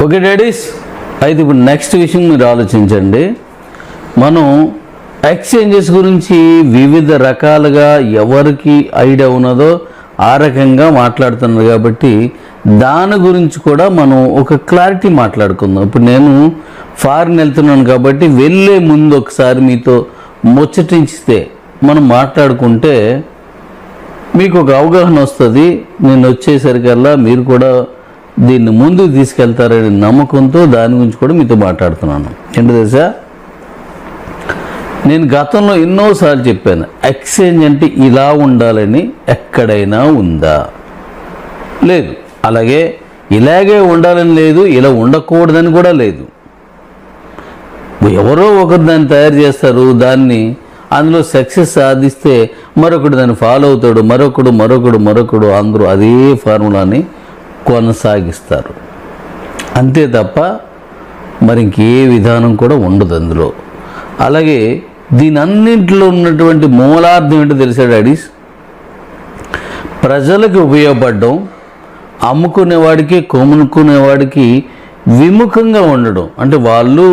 Okay daddy's, అయితే ఇప్పుడు next విషయం మీరు ఆలోచించండి. మనం ఎక్స్చేంజెస్ గురించి వివిధ రకాలుగా ఎవరికి ఐడియా ఉన్నదో ఆ రకంగా మాట్లాడుతున్నారు కాబట్టి దాని గురించి కూడా మనం ఒక క్లారిటీ మాట్లాడుకుందాం. ఇప్పుడు నేను ఫారిన్ వెళ్తున్నాను కాబట్టి వెళ్ళే ముందు ఒకసారి మీతో ముచ్చటించితే మనం మాట్లాడుకుంటే మీకు ఒక అవగాహన వస్తుంది. నేను వచ్చేసరికల్లా మీరు కూడా దీన్ని ముందుకు తీసుకెళ్తారనే నమ్మకంతో దాని గురించి కూడా మీతో మాట్లాడుతున్నాను. ఏంటి తెలుసా, నేను గతంలో ఎన్నోసార్లు చెప్పాను, ఎక్స్చేంజ్ అంటే ఇలా ఉండాలని ఎక్కడైనా ఉందా? లేదు. అలాగే ఇలాగే ఉండాలని లేదు, ఇలా ఉండకూడదని కూడా లేదు. ఎవరో ఒకరు దాన్ని తయారు చేస్తారు, దాన్ని అందులో సక్సెస్ సాధిస్తే మరొకడు దాన్ని ఫాలో అవుతాడు, మరొకడు అందరూ అదే ఫార్ములాని కొనసాగిస్తారు. అంతే తప్ప మరి ఇంకే విధానం కూడా ఉండదు అందులో. అలాగే దీని అన్నింటిలో ఉన్నటువంటి మూలార్థం ఏంటో తెలుసా డాడీస్? ప్రజలకు ఉపయోగపడడం, అమ్ముకునేవాడికి కొనుక్కునేవాడికి విముఖంగా ఉండడం. అంటే వాళ్ళు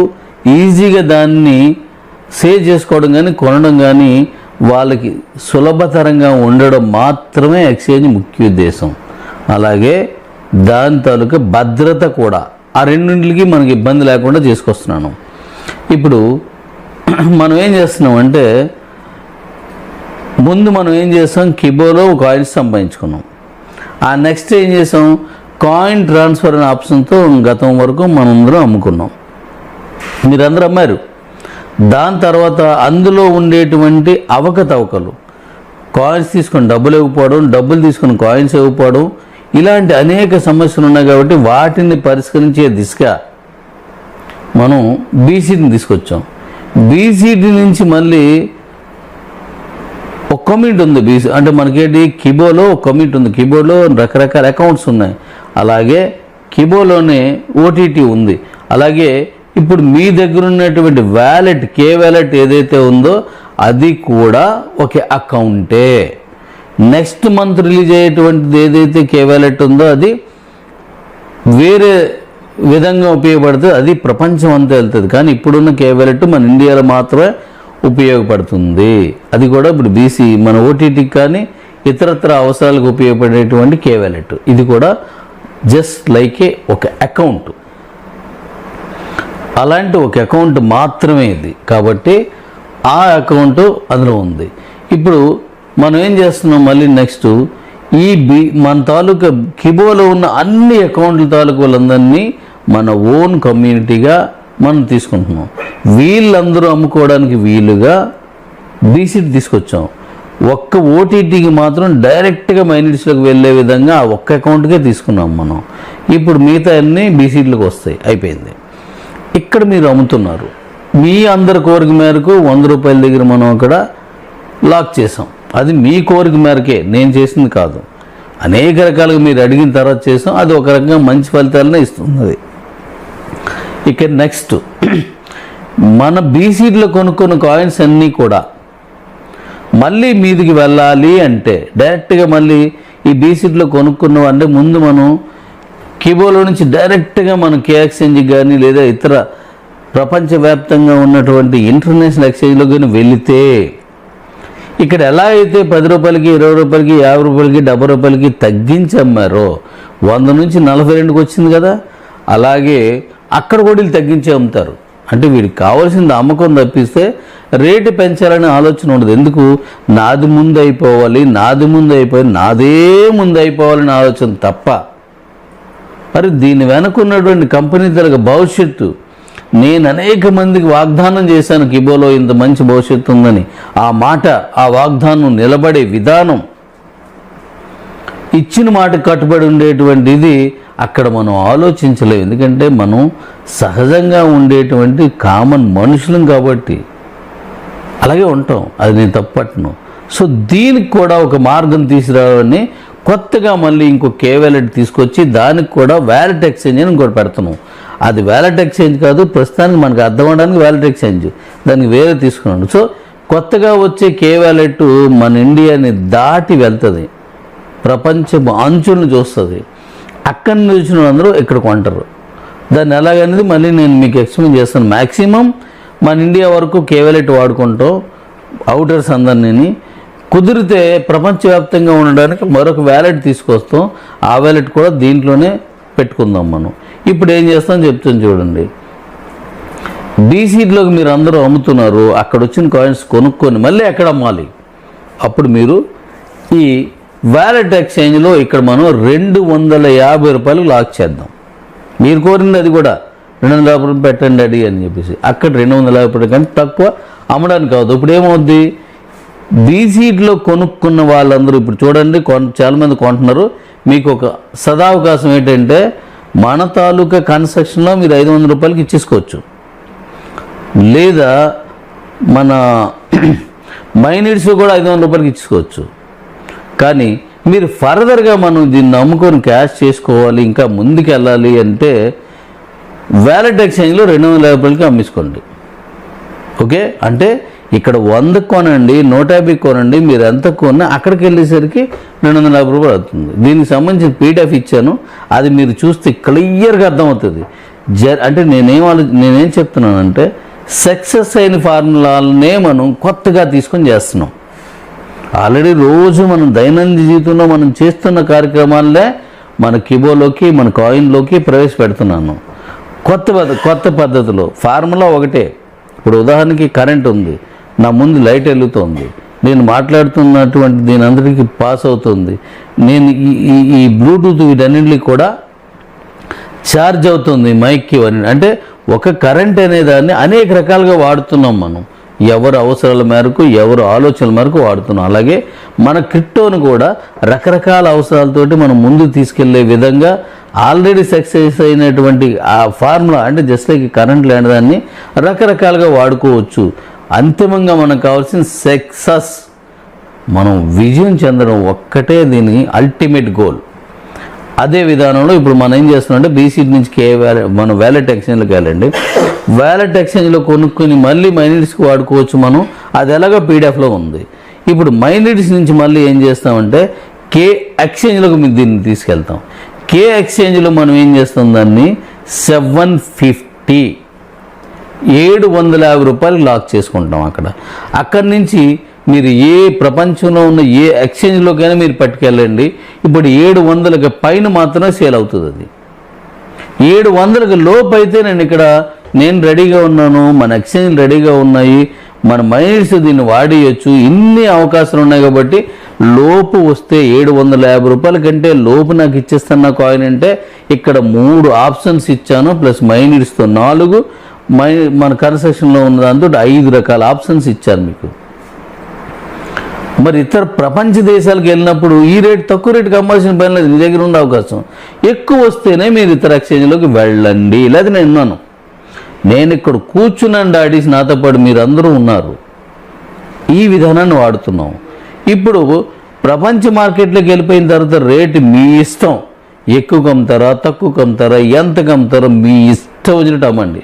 ఈజీగా దాన్ని సేవ్ చేసుకోవడం కానీ కొనడం కానీ వాళ్ళకి సులభతరంగా ఉండడం మాత్రమే ఎక్స్చేంజ్ ముఖ్య ఉద్దేశం. అలాగే దాని తాలూకా భద్రత కూడా, ఆ రెండింటికి మనకి ఇబ్బంది లేకుండా చేసుకొస్తున్నాను. ఇప్పుడు మనం ఏం చేస్తున్నామంటే ముందు మనం ఏం చేస్తాం, కిబోలో కాయిన్స్ సంపాదించుకున్నాం. ఆ నెక్స్ట్ ఏం చేసాం, కాయిన్ ట్రాన్స్ఫర్ అనే ఆప్షన్తో గతం వరకు మనందరం అమ్ముకున్నాం, మీరందరూ అమ్మారు. దాని తర్వాత అందులో ఉండేటువంటి అవకతవకలు, కాయిన్స్ తీసుకొని డబ్బులు ఇవ్వకపోవడం, డబ్బులు తీసుకొని కాయిన్స్ ఇవ్వకపోవడం, ఇలాంటి అనేక సమస్యలు ఉన్నాయి. కాబట్టి వాటిని పరిష్కరించే దిశగా మనం బీసీటీని తీసుకొచ్చాం. బీసీటీ నుంచి మళ్ళీ ఒక కమ్యూనిటీ ఉంది. బీసీ అంటే మనకేంటి, కిబోలో ఒక కమ్యూనిటీ ఉంది. కిబోలో రకరకాల అకౌంట్స్ ఉన్నాయి. అలాగే కిబోలోనే ఓటీటీ ఉంది. అలాగే ఇప్పుడు మీ దగ్గర ఉన్నటువంటి వ్యాలెట్, కే వ్యాలెట్ ఏదైతే ఉందో అది కూడా ఒక అకౌంటే. నెక్స్ట్ మంత్ రిలీజ్ అయ్యేటువంటిది ఏదైతే కే వ్యాలెట్ ఉందో అది వేరే విధంగా ఉపయోగపడుతుంది, అది ప్రపంచం అంతా వెళ్తుంది. కానీ ఇప్పుడున్న కే వ్యాలెట్ మన ఇండియాలో మాత్రమే ఉపయోగపడుతుంది. అది కూడా ఇప్పుడు బీసీ మన ఓటీటీకి కానీ ఇతరత్ర అవసరాలకు ఉపయోగపడేటువంటి కే వ్యాలెట్. ఇది కూడా జస్ట్ లైక్ ఒక అకౌంట్, అలాంటి ఒక అకౌంట్ మాత్రమే ఇది. కాబట్టి ఆ అకౌంట్ అందులో ఉంది. ఇప్పుడు మనం ఏం చేస్తున్నాం, మళ్ళీ నెక్స్ట్ ఈ మన తాలూకా కిబోలో ఉన్న అన్ని అకౌంట్ల తాలూకు వాళ్ళందరినీ మన ఓన్ కమ్యూనిటీగా మనం తీసుకుంటున్నాం. వీళ్ళందరూ అమ్ముకోవడానికి వీలుగా బీసీటీ తీసుకొచ్చాం. ఒక్క ఓటీటీకి మాత్రం డైరెక్ట్గా మైనిట్స్లోకి వెళ్ళే విధంగా ఆ ఒక్క అకౌంట్కే తీసుకున్నాం మనం. ఇప్పుడు మిగతా అన్నీ బీసీటీలకు వస్తాయి, అయిపోయింది. ఇక్కడ మీరు అమ్ముతున్నారు, మీ అందరి కోరిక మేరకు 100 రూపాయల దగ్గర మనం అక్కడ లాక్ చేసాం. అది మీ కోరిక మేరకే, నేను చేసింది కాదు. అనేక రకాలుగా మీరు అడిగిన తర్వాత చేసాం, అది ఒక రకంగా మంచి ఫలితాలనే ఇస్తుంది. ఇక నెక్స్ట్ మన బీసీటీలో కొనుక్కున్న కాయిన్స్ అన్నీ కూడా మళ్ళీ మీదికి వెళ్ళాలి అంటే డైరెక్ట్గా మళ్ళీ ఈ బీసీటీలో కొనుక్కున్నవంటే ముందు మనం కిబోలో నుంచి డైరెక్ట్గా మనం కే ఎక్స్చేంజ్కి కానీ లేదా ఇతర ప్రపంచవ్యాప్తంగా ఉన్నటువంటి ఇంటర్నేషనల్ ఎక్స్చేంజ్లో కానీ వెళితే ఇక్కడ ఎలా అయితే 10 రూపాయలకి 20 రూపాయలకి 50 రూపాయలకి 70 రూపాయలకి తగ్గించి అమ్మారో 100 నుంచి 42కి వచ్చింది కదా, అలాగే అక్కడ కూడా వీళ్ళు తగ్గించి అమ్ముతారు. అంటే వీడికి కావాల్సింది అమ్మకం తప్పిస్తే రేటు పెంచాలనే ఆలోచన ఉండదు. ఎందుకు, నాది ముందు అయిపోవాలి, నాదే ముందు అయిపోవాలనే ఆలోచన తప్ప. మరి దీని వెనుకున్నటువంటి కంపెనీ తరగ భవిష్యత్తు, నేను అనేక మందికి వాగ్దానం చేశాను కిబోలో ఇంత మంచి భవిష్యత్తు ఉందని. ఆ మాట, ఆ వాగ్దానం నిలబడే విధానం, ఇచ్చిన మాట కట్టుబడి ఉండేటువంటి ఇది అక్కడ మనం ఆలోచించలేము. ఎందుకంటే మనం సహజంగా ఉండేటువంటి కామన్ మనుషులం కాబట్టి అలాగే ఉంటాం. అది నేను తప్పట్ను. సో దీనికి కూడా ఒక మార్గం తీసుకురావాలని కొత్తగా మళ్ళీ ఇంకో కే వ్యాలెట్ తీసుకొచ్చి దానికి కూడా వ్యాలెట్ ఎక్స్చేంజ్ అని ఇంకోటి పెడుతున్నాం. అది వ్యాలెట్ ఎక్స్చేంజ్ కాదు, ప్రస్తుతానికి మనకు అర్థం అవడానికి వ్యాలెట్ ఎక్స్చేంజ్, దానికి వేరే తీసుకున్నాడు. సో కొత్తగా వచ్చే కే వ్యాలెట్ మన ఇండియాని దాటి వెళ్తుంది, ప్రపంచ అంచులను చూస్తుంది. అక్కడి నుంచి వచ్చిన అందరూ ఇక్కడ కొంటారు. దాన్ని ఎలాగనేది మళ్ళీ నేను మీకు ఎక్స్ప్లెయిన్ చేస్తాను. మ్యాక్సిమం మన ఇండియా వరకు కేవలెట్ వాడుకుంటాం, అవుటర్స్ అందరినీ. కుదిరితే ప్రపంచవ్యాప్తంగా ఉండడానికి మరొక వ్యాలెట్ తీసుకొస్తాం, ఆ వ్యాలెట్ కూడా దీంట్లోనే పెట్టుకుందాం మనం. ఇప్పుడు ఏం చేస్తాం చెప్తాను చూడండి. బీసీడ్లోకి మీరు అందరూ అమ్ముతున్నారు, అక్కడ వచ్చిన కాయిన్స్ కొనుక్కొని మళ్ళీ ఎక్కడ అమ్మాలి? అప్పుడు మీరు ఈ వ్యాలెట్ ఎక్స్చేంజ్లో ఇక్కడ మనం 250 రూపాయలు లాక్ చేద్దాం. మీరు కోరింది అది కూడా 250 రూపాయలు పెట్టండి అడి అని చెప్పేసి. అక్కడ 250 రూపాయలు కానీ తక్కువ అమ్మడానికి కావద్దు. ఇప్పుడు ఏమవుద్ది, బీసీడ్లో కొనుక్కున్న వాళ్ళందరూ ఇప్పుడు చూడండి చాలామంది కొంటున్నారు. మీకు ఒక సదావకాశం ఏంటంటే మన తాలూకా కన్స్ట్రక్షన్లో మీరు 500 రూపాయలకి ఇచ్చేసుకోవచ్చు, లేదా మన మైనిడ్స్ కూడా 500 రూపాయలకి ఇచ్చుకోవచ్చు. కానీ మీరు ఫర్దర్గా మనం దీన్ని నమ్ముకొని క్యాష్ చేసుకోవాలి, ఇంకా ముందుకు వెళ్ళాలి అంటే వ్యాలెట్ ఎక్స్చేంజ్లో 250 రూపాయలకి అమ్మేసుకోండి. ఓకే, అంటే ఇక్కడ 100 కొనండి, 150 కొనండి, మీరు ఎంత కొన్నా అక్కడికి వెళ్ళేసరికి 250 రూపాయలు అవుతుంది. దీనికి సంబంధించిన పీడిఎఫ్ ఇచ్చాను, అది మీరు చూస్తే క్లియర్గా అర్థమవుతుంది. అంటే నేనేం చెప్తున్నానంటే సక్సెస్ అయిన ఫార్ములాలనే మనం కొత్తగా తీసుకొని చేస్తున్నాం. ఆల్రెడీ రోజు మనం దైనందిన జీవితంలో మనం చేస్తున్న కార్యక్రమాలనే మన కిబోలోకి మన కాయిన్లోకి ప్రవేశపెడుతున్నాను. కొత్త పద్ధతిలో ఫార్ములా ఒకటే. ఇప్పుడు ఉదాహరణకి కరెంట్ ఉంది, నా ముందు లైట్ వెలుగుతుంది, నేను మాట్లాడుతున్నటువంటి దీని అందరికీ పాస్ అవుతుంది, నేను ఈ బ్లూటూత్ వీటన్నింటికి కూడా ఛార్జ్ అవుతుంది మైక్కి అని. అంటే ఒక కరెంట్ అనే దాన్ని అనేక రకాలుగా వాడుతున్నాం మనం, ఎవరు అవసరాల మేరకు ఎవరు ఆలోచనల మేరకు వాడుతున్నాం. అలాగే మన క్రిప్టోను కూడా రకరకాల అవసరాలతోటి మనం ముందుకు తీసుకెళ్లే విధంగా ఆల్రెడీ సక్సెస్ అయినటువంటి ఆ ఫార్ములా, అంటే జస్ట్ లైక్ కరెంట్ లాంటి దాన్ని రకరకాలుగా వాడుకోవచ్చు. అంతిమంగా మనకు కావాల్సిన సక్సెస్, మనం విజయం చెందడం ఒక్కటే దీని అల్టిమేట్ గోల్. అదే విధానంలో ఇప్పుడు మనం ఏం చేస్తున్నామంటే బీసీ నుంచి మనం వ్యాలెట్ ఎక్స్చేంజ్లోకి వెళ్ళండి. వ్యాలెట్ ఎక్స్చేంజ్లో కొనుక్కొని మళ్ళీ మైనిడ్స్కి వాడుకోవచ్చు మనం, అది ఎలాగో పీడిఎఫ్లో ఉంది. ఇప్పుడు మైనిడ్స్ నుంచి మళ్ళీ ఏం చేస్తామంటే కే ఎక్స్చేంజ్లోకి మేము దీన్ని తీసుకెళ్తాం. కే ఎక్స్చేంజ్లో మనం ఏం చేస్తాం, దాన్ని 750 రూపాయలు లాక్ చేసుకుంటాం. అక్కడి నుంచి మీరు ఏ ప్రపంచంలో ఉన్న ఏ ఎక్స్చేంజ్లోకైనా మీరు పట్టుకెళ్ళండి. ఇప్పుడు 700కి పైన మాత్రమే సేల్ అవుతుంది. అది 700కి లోపు అయితే నేను రెడీగా ఉన్నాను, మన ఎక్స్చేంజ్ రెడీగా ఉన్నాయి, మన మైనిడ్స్ దీన్ని వాడేయచ్చు, ఇన్ని అవకాశాలు ఉన్నాయి. కాబట్టి లోపు వస్తే 750 రూపాయల కంటే లోపు నాకు ఇచ్చేస్తున్న కాయిన్ అంటే ఇక్కడ 3 ఆప్షన్స్ ఇచ్చాను, ప్లస్ మైనిడ్స్తో 4, మన కన్స్ట్రక్షన్లో ఉన్న దాంతో 5 రకాల ఆప్షన్స్ ఇచ్చాను మీకు. మరి ఇతర ప్రపంచ దేశాలకు వెళ్ళినప్పుడు ఈ రేట్ తక్కువ రేటుకి అమ్మాల్సిన పని లేదు, మీ దగ్గర ఉండే అవకాశం ఎక్కువ వస్తేనే మీరు ఇతర ఎక్స్చేంజ్లోకి వెళ్ళండి. లేదా నేను ఇక్కడ కూర్చున్నాను డాడీస్, నాతో పాటు మీరు అందరూ ఉన్నారు, ఈ విధానాన్ని వాడుతున్నాం. ఇప్పుడు ప్రపంచ మార్కెట్లోకి వెళ్ళిపోయిన తర్వాత రేటు మీ ఇష్టం, ఎక్కువ కమ్ముతారా తక్కువ కమ్ముతారా ఎంత కమ్ముతారో మీ ఇష్టం వచ్చినట్టు అమ్మండి,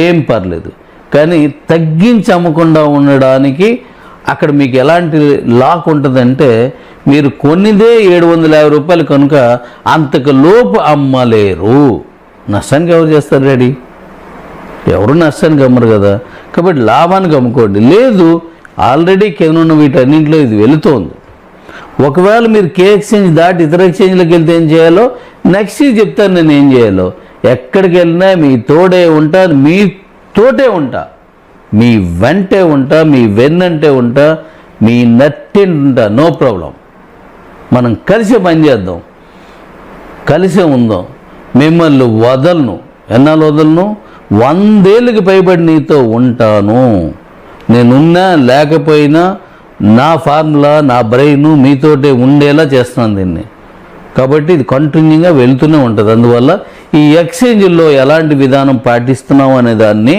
ఏం పర్లేదు. కానీ తగ్గించి అమ్మకుండా ఉండడానికి అక్కడ మీకు ఎలాంటి లాక్ ఉంటుందంటే మీరు కొన్నిదే 750 రూపాయలు కనుక అంతకు లోపు అమ్మలేరు. నష్టానికి ఎవరు చేస్తారు డాడీ? ఎవరు నష్టానికి అమ్మరు కదా. కాబట్టి లాభానికి అమ్ముకోండి. లేదు ఆల్రెడీ కింద ఉన్న వీటన్నింటిలో ఇది వెళుతోంది. ఒకవేళ మీరు కే ఎక్స్చేంజ్ దాటి ఇతర ఎక్స్చేంజ్లోకి వెళ్తే ఏం చేయాలో నెక్స్ట్ చెప్తాను. నేను ఏం చేయాలో, ఎక్కడికి వెళ్ళినా మీ తోడే ఉంటా, మీ తోటే ఉంటా, మీ వెంటే ఉంటా, మీ వెన్నంటే ఉంటా, మీ నట్టింటి ఉంటా, నో ప్రాబ్లం. మనం కలిసి పనిచేద్దాం, కలిసే ఉందాం. మిమ్మల్ని వదలను. ఎన్నాళ్ళు వదలను? 100 ఏళ్ళకి పైబడి నీతో ఉంటాను. నేనున్నా లేకపోయినా నా ఫార్ములా నా బ్రెయిన్ మీతోటే ఉండేలా చేస్తున్నాను దీన్ని. కాబట్టి ఇది కంటిన్యూగా వెళ్తూనే ఉంటుంది. అందువల్ల ఈ ఎక్స్చేంజ్లో ఎలాంటి విధానం పాటిస్తున్నాం అనే దాన్ని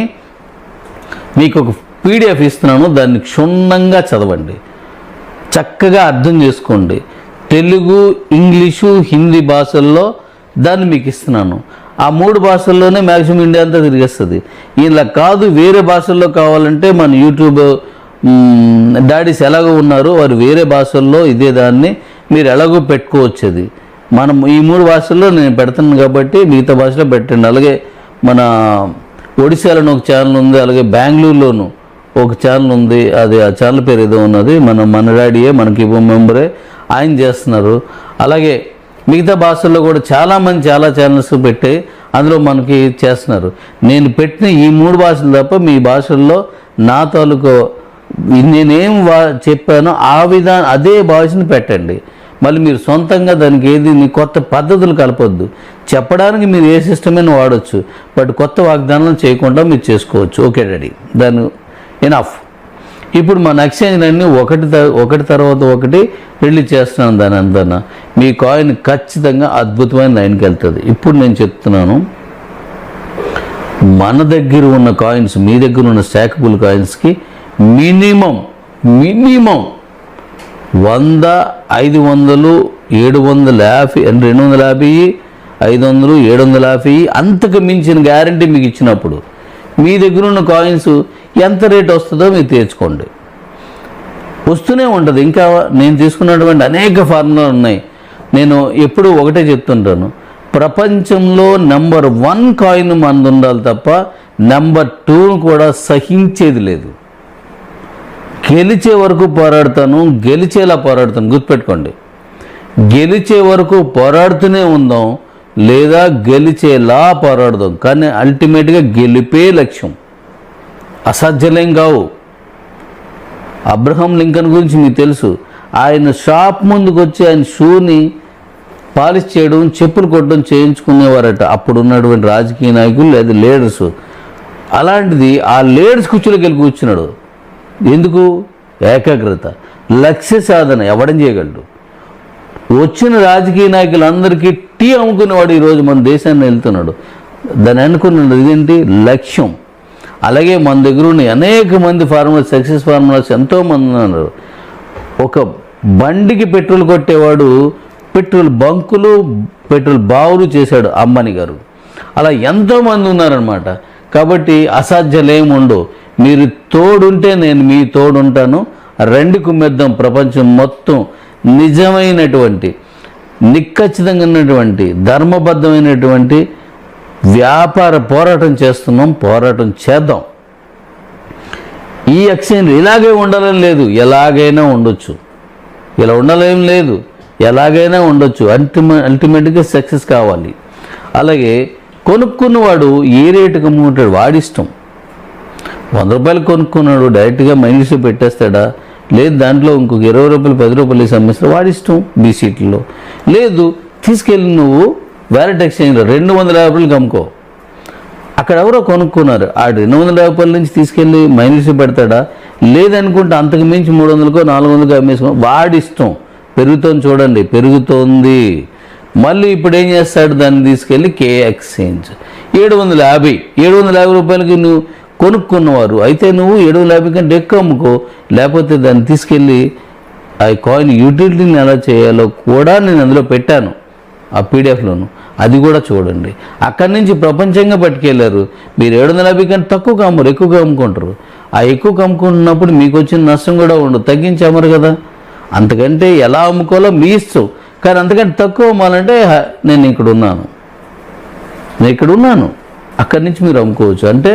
మీకు ఒక పీడిఎఫ్ ఇస్తున్నాను, దాన్ని క్షుణ్ణంగా చదవండి, చక్కగా అర్థం చేసుకోండి. తెలుగు, ఇంగ్లీషు, హిందీ భాషల్లో దాన్ని మీకు ఇస్తున్నాను. ఆ 3 భాషల్లోనే మ్యాక్సిమం ఇండియా అంతా తిరిగేస్తుంది. ఇలా కాదు వేరే భాషల్లో కావాలంటే మన యూట్యూబ్ డాడీస్ ఎలాగో ఉన్నారు, వారు వేరే భాషల్లో ఇదే దాన్ని మీరు ఎలాగో పెట్టుకోవచ్చు. అది మనం ఈ 3 భాషల్లో నేను పెడుతున్నాను కాబట్టి మిగతా భాషలో పెట్టండి. అలాగే మన ఒడిశాలోని ఒక ఛానల్ ఉంది, అలాగే బెంగళూరులోను ఒక ఛానల్ ఉంది. అది ఆ ఛానల్ పేరు ఏదో ఉన్నది, మన డాడీయే మనకి మెంబరే, ఆయన చేస్తున్నారు. అలాగే మిగతా భాషల్లో కూడా చాలామంది చాలా ఛానల్స్ పెట్టి అందులో మనకి చేస్తున్నారు. నేను పెట్టిన ఈ 3 భాషలు తప్ప మీ భాషల్లో నా తాలూకు నేనేం చెప్పానో ఆ విధానం అదే భాషను పెట్టండి. మళ్ళీ మీరు సొంతంగా దానికి ఏది కొత్త పద్ధతులు కలపొద్దు. చెప్పడానికి మీరు ఏ సిస్టమైనా వాడచ్చు, బట్ కొత్త వాగ్దానాలు చేయకుండా మీరు చేసుకోవచ్చు. ఓకే డాడీ, దాని ఎనఫ్. ఇప్పుడు మన ఎక్స్చేంజ్ అన్నీ ఒకటి తర్వాత ఒకటి రిలీజ్ చేస్తున్నాను. దాని అంతా మీ కాయిన్ ఖచ్చితంగా అద్భుతమైన లైన్కి వెళ్తుంది. ఇప్పుడు నేను చెప్తున్నాను, మన దగ్గర ఉన్న కాయిన్స్, మీ దగ్గర ఉన్న స్టాకబుల్ కాయిన్స్కి మినిమం 100, 500, 750, 250, 500, 750 అంతకు మించిన గ్యారంటీ మీకు ఇచ్చినప్పుడు మీ దగ్గర ఉన్న కాయిన్స్ ఎంత రేట్ వస్తుందో మీరు తెచ్చుకోండి. వస్తూనే ఉంటుంది. ఇంకా నేను తీసుకున్నటువంటి అనేక ఫార్ములాలు ఉన్నాయి. నేను ఎప్పుడూ ఒకటే చెప్తుంటాను, ప్రపంచంలో నెంబర్ 1 కాయిన్ మనది ఉండాలి తప్ప నెంబర్ 2 కూడా సహించేది లేదు. గెలిచే వరకు పోరాడతాను, గెలిచేలా పోరాడతాను. గుర్తుపెట్టుకోండి, గెలిచే వరకు పోరాడుతూనే ఉందాం, లేదా గెలిచేలా పోరాడదాం. కానీ అల్టిమేట్గా గెలిపే లక్ష్యం. అసాధ్యలేం కావు. అబ్రహం లింకన్ గురించి మీకు తెలుసు. ఆయన షాప్ ముందుకు వచ్చి ఆయన షూని పాలిష్ చేయడం, చెప్పులు కొట్టడం చేయించుకునేవారట అప్పుడు ఉన్నటువంటి రాజకీయ నాయకులు లేదా లీడర్స్. అలాంటిది ఆ లీడర్స్ కుర్చీలోకి వెళ్ళి కూర్చున్నాడు. ఎందుకు? ఏకాగ్రత, లక్ష్య సాధన. ఎవడం చేయగలడు? వచ్చిన రాజకీయ నాయకులందరికీ టీ అమ్ముకునేవాడు ఈరోజు మన దేశాన్ని వెళ్తున్నాడు. దాన్ని అనుకున్నాడు, ఇదేంటి? లక్ష్యం. అలాగే మన దగ్గర ఉన్న అనేక మంది ఫార్మర్స్, సక్సెస్ ఫార్మర్స్ ఎంతోమంది ఉన్నారు. ఒక బండికి పెట్రోల్ కొట్టేవాడు పెట్రోల్ బంకులు, పెట్రోల్ బావులు చేశాడు అంబానీ గారు. అలా ఎంతోమంది ఉన్నారనమాట. కాబట్టి అసాధ్యాలేముండవు. మీరు తోడుంటే నేను మీ తోడుంటాను. రండి కుమ్మెద్దాం. ప్రపంచం మొత్తం నిజమైనటువంటి, నిక్కచ్చితంగా ఉన్నటువంటి, ధర్మబద్ధమైనటువంటి వ్యాపార పోరాటం చేస్తున్నాం. పోరాటం చేద్దాం. ఈ ఎక్స్చేంజ్ ఇలాగే ఉండాలని లేదు, ఎలాగైనా ఉండొచ్చు. ఇలా ఉండాలేం లేదు, ఎలాగైనా ఉండొచ్చు. అల్టిమేట్గా సక్సెస్ కావాలి. అలాగే కొనుక్కున్నవాడు ఏ రేటుకి అమ్ముకుంటాడు వాడిష్టం. 100 రూపాయలు కొనుక్కున్నాడు, డైరెక్ట్గా మైనస్లో పెట్టేస్తాడా? లేదు, దాంట్లో ఇంకొక 20 రూపాయలు 10 రూపాయలు వేసి అమ్మేస్తాడు, వాడిష్టం. బీసీట్లో లేదు, తీసుకెళ్ళి నువ్వు వ్యాలెట్ ఎక్స్చేంజ్లో 250 రూపాయలకి అమ్ముకో. అక్కడ ఎవరో కొనుక్కున్నారు, ఆ 250 రూపాయల నుంచి తీసుకెళ్ళి మైనస్లో పెడతాడా? లేదనుకుంటే అంతకు మించి 300కో 400కో అమ్మేసుకో, వాడిష్టం. పెరుగుతోంది చూడండి, పెరుగుతోంది. మళ్ళీ ఇప్పుడు ఏం చేస్తాడు? దాన్ని తీసుకెళ్ళి కే ఎక్స్చేంజ్ 750 రూపాయలకి నువ్వు కొనుక్కున్నవారు అయితే నువ్వు 750 కంటే ఎక్కువ అమ్ముకో. లేకపోతే దాన్ని తీసుకెళ్ళి ఆ కాయిన్ యూటిలిటీని ఎలా చేయాలో కూడా నేను అందులో పెట్టాను, ఆ పీడిఎఫ్లోను. అది కూడా చూడండి. అక్కడి నుంచి ప్రపంచంగా పట్టుకెళ్ళారు. మీరు 750 కంటే తక్కువగా అమ్మరు, ఎక్కువగా అమ్ముకుంటారు. ఆ ఎక్కువగా అమ్ముకున్నప్పుడు మీకు వచ్చిన నష్టం కూడా ఉండదు, తగ్గించి అమ్మరు కదా. అంతకంటే ఎలా అమ్ముకోవాలో మీ ఇష్టం. కానీ అంతకంటే తక్కువ అమ్మాలంటే నేను ఇక్కడ ఉన్నాను, అక్కడి నుంచి మీరు అమ్ముకోవచ్చు. అంటే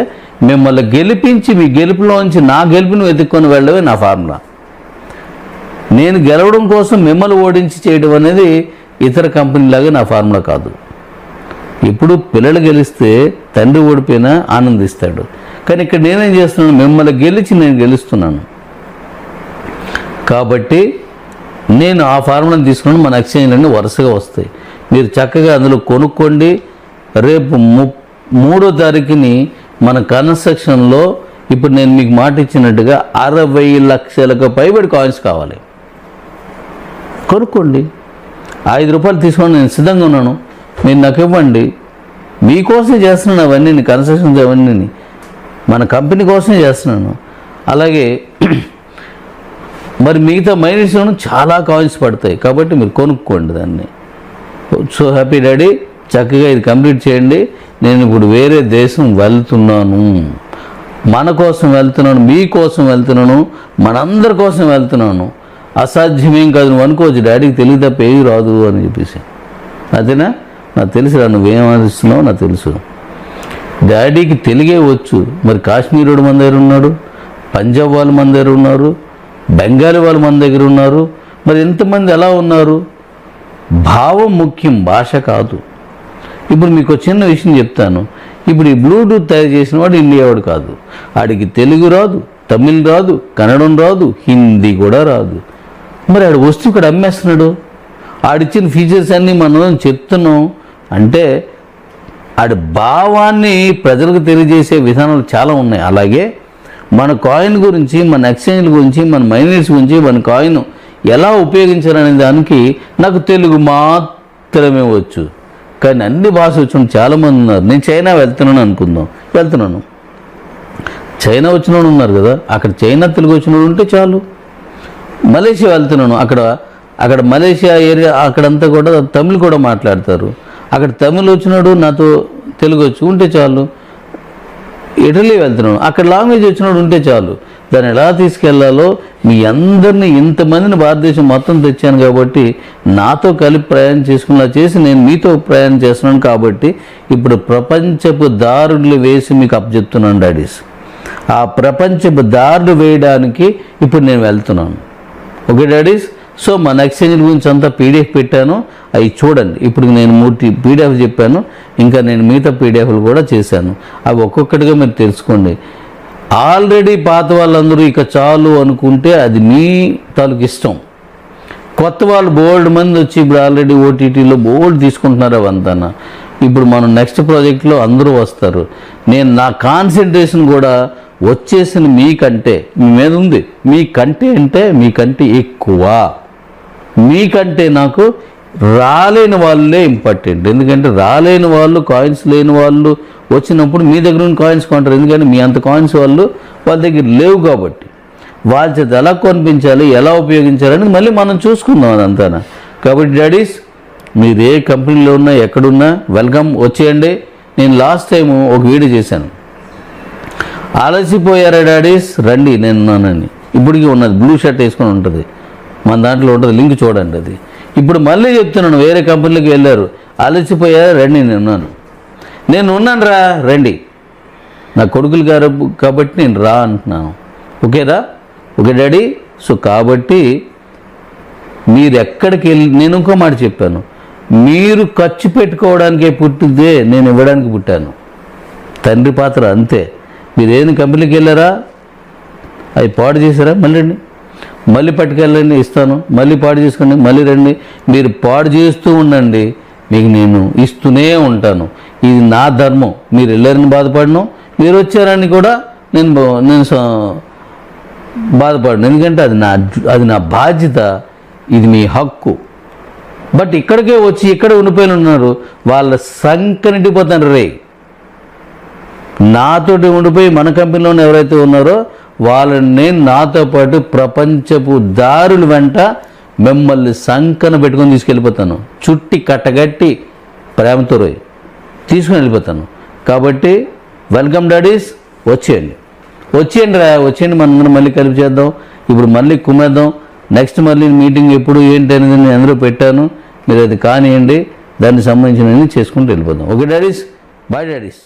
మిమ్మల్ని గెలిపించి మీ గెలుపులోంచి నా గెలుపును వెతుక్కొని వెళ్ళడమే నా ఫార్ములా. నేను గెలవడం కోసం మిమ్మల్ని ఓడించి చేయడం అనేది ఇతర కంపెనీలాగా నా ఫార్ములా కాదు. ఇప్పుడు పిల్లలు గెలిస్తే తండ్రి ఓడిపోయినా ఆనందిస్తాడు. కానీ ఇక్కడ నేనేం చేస్తున్నాను? మిమ్మల్ని గెలిచి నేను గెలుస్తున్నాను. కాబట్టి నేను ఆ ఫార్ములాని తీసుకుని మన ఎక్స్చేంజ్లన్నీ వరుసగా వస్తాయి. మీరు చక్కగా అందులో కొనుక్కోండి. రేపు 3వ తారీఖుని మన కన్స్ట్రక్షన్లో ఇప్పుడు నేను మీకు మాట ఇచ్చినట్టుగా 60 లక్షలకు పైబడి కాయిన్స్ కావాలి. కొనుక్కోండి. 5 రూపాయలు తీసుకొని నేను సిద్ధంగా ఉన్నాను, మీరు నాకు ఇవ్వండి. మీకోసమే చేస్తున్నాను అవన్నీ, కన్స్ట్రక్షన్స్ అవన్నీ మన కంపెనీ కోసమే చేస్తున్నాను. అలాగే మరి మిగతా మైనస్లోనూ చాలా కాయిన్స్ పడతాయి. కాబట్టి మీరు కొనుక్కోండి దాన్ని. సో హ్యాపీ డాడీ, చక్కగా ఇది కంప్లీట్ చేయండి. నేను ఇప్పుడు వేరే దేశం వెళ్తున్నాను, మన కోసం వెళ్తున్నాను, మీకోసం వెళ్తున్నాను, మనందరి కోసం వెళ్తున్నాను. అసాధ్యమేం కాదు నువ్వు అనుకోవచ్చు, డాడీకి తెలివి తప్ప ఏవి రాదు అని చెప్పేసి. అదేనా? నాకు తెలుసురా, నువ్వేం ఆలోచిస్తున్నావు నాకు తెలుసు. డాడీకి తెలుగే వచ్చు, మరి కాశ్మీరుడు మన దగ్గర ఉన్నాడు, పంజాబ్ వాళ్ళు మన దగ్గర ఉన్నారు, బెంగాలీ వాళ్ళు మన దగ్గర ఉన్నారు. మరి ఎంతమంది ఎలా ఉన్నారు? భావం ముఖ్యం, భాష కాదు. ఇప్పుడు మీకు చిన్న విషయం చెప్తాను. ఇప్పుడు ఈ బ్లూటూత్ తయారు చేసిన వాడు ఇండియా వాడు కాదు. ఆడికి తెలుగు రాదు, తమిళ్ రాదు, కన్నడం రాదు, హిందీ కూడా రాదు. మరి ఆడు వస్తువు ఇక్కడ అమ్మేస్తున్నాడు. ఆడిచ్చిన ఫీచర్స్ అన్నీ మనం చెప్తున్నాం అంటే ఆడి భావాన్ని ప్రజలకు తెలియజేసే విధానాలు చాలా ఉన్నాయి. అలాగే మన కాయిన్ గురించి, మన ఎక్స్చేంజ్ల గురించి, మన మైనర్స్ గురించి, మన కాయిన్ ఎలా ఉపయోగించాలనే దానికి నాకు తెలుగు మాత్రమే వచ్చు. కానీ అన్ని భాషలు వచ్చిన చాలామంది ఉన్నారు. నేను చైనా వెళ్తున్నాను అనుకుందాం, వెళ్తున్నాను. చైనా వచ్చిన వాళ్ళు ఉన్నారు కదా, అక్కడ చైనా తెలుగు వచ్చిన వాళ్ళు ఉంటే చాలు. మలేషియా వెళ్తున్నాను, అక్కడ మలేషియా ఏరియా అక్కడంతా కూడా తమిళ్ కూడా మాట్లాడతారు. అక్కడ తమిళ్ వచ్చినాడు, నాతో తెలుగు వచ్చి ఉంటే చాలు. ఇటలీ వెళ్తున్నాను, అక్కడ లాంగ్వేజ్ వచ్చినాడు ఉంటే చాలు. దాన్ని ఎలా తీసుకెళ్లాలో మీ అందరినీ, ఇంతమందిని భారతదేశం మొత్తం తెచ్చాను కాబట్టి నాతో కలిపి ప్రయాణం చేసుకునేలా చేసి నేను మీతో ప్రయాణం చేస్తున్నాను. కాబట్టి ఇప్పుడు ప్రపంచపు దారులు వేసి మీకు అప్పచెప్తున్నాను డాడీస్. ఆ ప్రపంచపు దారులు వేయడానికి ఇప్పుడు నేను వెళ్తున్నాను. Okay daddies. సో మన ఎక్స్చేంజ్ గురించి అంతా పీడిఎఫ్ పెట్టాను, అవి చూడండి. ఇప్పుడు నేను 3 పీడిఎఫ్ చెప్పాను, ఇంకా నేను మిగతా పీడిఎఫ్లు కూడా చేశాను. అవి ఒక్కొక్కటిగా మీరు తెలుసుకోండి. ఆల్రెడీ పాత వాళ్ళందరూ ఇక చాలు అనుకుంటే అది మీ తాలూకు ఇష్టం. కొత్త వాళ్ళు బోల్డ్ మంది వచ్చి ఇప్పుడు ఆల్రెడీ ఓటీటీలో బోల్డ్ తీసుకుంటున్నారు అవంతా. ఇప్పుడు మనం నెక్స్ట్ ప్రాజెక్ట్లో అందరూ వస్తారు. నేను నా కాన్సన్ట్రేషన్ కూడా వచ్చేసిన మీకంటే మీ మీద ఉంది. మీకంటే అంటే మీకంటే ఎక్కువ, మీకంటే నాకు రాలేని వాళ్ళే ఇంపార్టెంట్. ఎందుకంటే రాలేని వాళ్ళు, కాయిన్స్ లేని వాళ్ళు వచ్చినప్పుడు మీ దగ్గర ఉన్న కాయిన్స్ కొంటారు. ఎందుకంటే మీ అంత కాయిన్స్ వాళ్ళ దగ్గర లేవు కాబట్టి వాళ్ళ చేత ఎలా కొనిపించాలి, ఎలా ఉపయోగించాలని మళ్ళీ మనం చూసుకుందాం అదంతా. కాబట్టి డాడీస్, మీరు ఏ కంపెనీలో ఉన్నా ఎక్కడున్నా వెల్కమ్, వచ్చేయండి. నేను లాస్ట్ టైము ఒక వీడియో చేశాను, అలసిపోయారా డాడీస్ రండి నేను ఉన్నానని. ఇప్పటికీ ఉన్నది, బ్లూ షర్ట్ వేసుకొని ఉంటుంది, మన దాంట్లో ఉంటుంది, లింక్ చూడండి అది. ఇప్పుడు మళ్ళీ చెప్తున్నాను, వేరే కంపెనీలకు వెళ్ళారు, అలసిపోయారా రండి నేను ఉన్నాను రా రండి. నా కొడుకులు గారు కాబట్టి నేను రా అంటున్నాను. ఓకేరా? Okay daddy. సో కాబట్టి మీరు ఎక్కడికి వెళ్ళి, నేను ఇంకో మాట చెప్పాను, మీరు ఖర్చు పెట్టుకోవడానికే పుట్టిదే, నేను ఇవ్వడానికి పుట్టాను. తండ్రి పాత్ర అంతే. మీరు ఏదైనా కంపెనీకి వెళ్ళారా, అవి పాడు చేశారా, మళ్ళీ రండి, మళ్ళీ పట్టుకెళ్ళండి, ఇస్తాను, మళ్ళీ పాడు చేసుకోండి, మళ్ళీ రండి. మీరు పాడు చేస్తూ ఉండండి, మీకు నేను ఇస్తూనే ఉంటాను. ఇది నా ధర్మం. మీరు వెళ్ళారని బాధపడను, మీరు వచ్చారని కూడా నేను బాధపడను. ఎందుకంటే అది నా బాధ్యత, ఇది మీ హక్కు. బట్ ఇక్కడికే వచ్చి ఇక్కడ ఉండిపోయిన ఉన్నారు, వాళ్ళ సంకనిటిపోతారు రే. నాతోటి ఉండిపోయి మన కంపెనీలోనే ఎవరైతే ఉన్నారో వాళ్ళని నేను నాతో పాటు ప్రపంచపు దారుల వెంట మిమ్మల్ని సంకన పెట్టుకొని తీసుకెళ్ళిపోతాను. చుట్టి కట్టగట్టి ప్రేమతో రోయి తీసుకుని వెళ్ళిపోతాను. కాబట్టి వెల్కమ్ డాడీస్, వచ్చేయండి మనందరం మళ్ళీ కలిపి చేద్దాం. ఇప్పుడు మళ్ళీ కుమ్మేద్దాం. నెక్స్ట్ మళ్ళీ మీటింగ్ ఎప్పుడు ఏంటి అనేది నేను అందరూ పెట్టాను, మీరు అది కానివ్వండి, దానికి సంబంధించినవి చేసుకుంటూ వెళ్ళిపోదాం. Okay daddies, bye daddy's.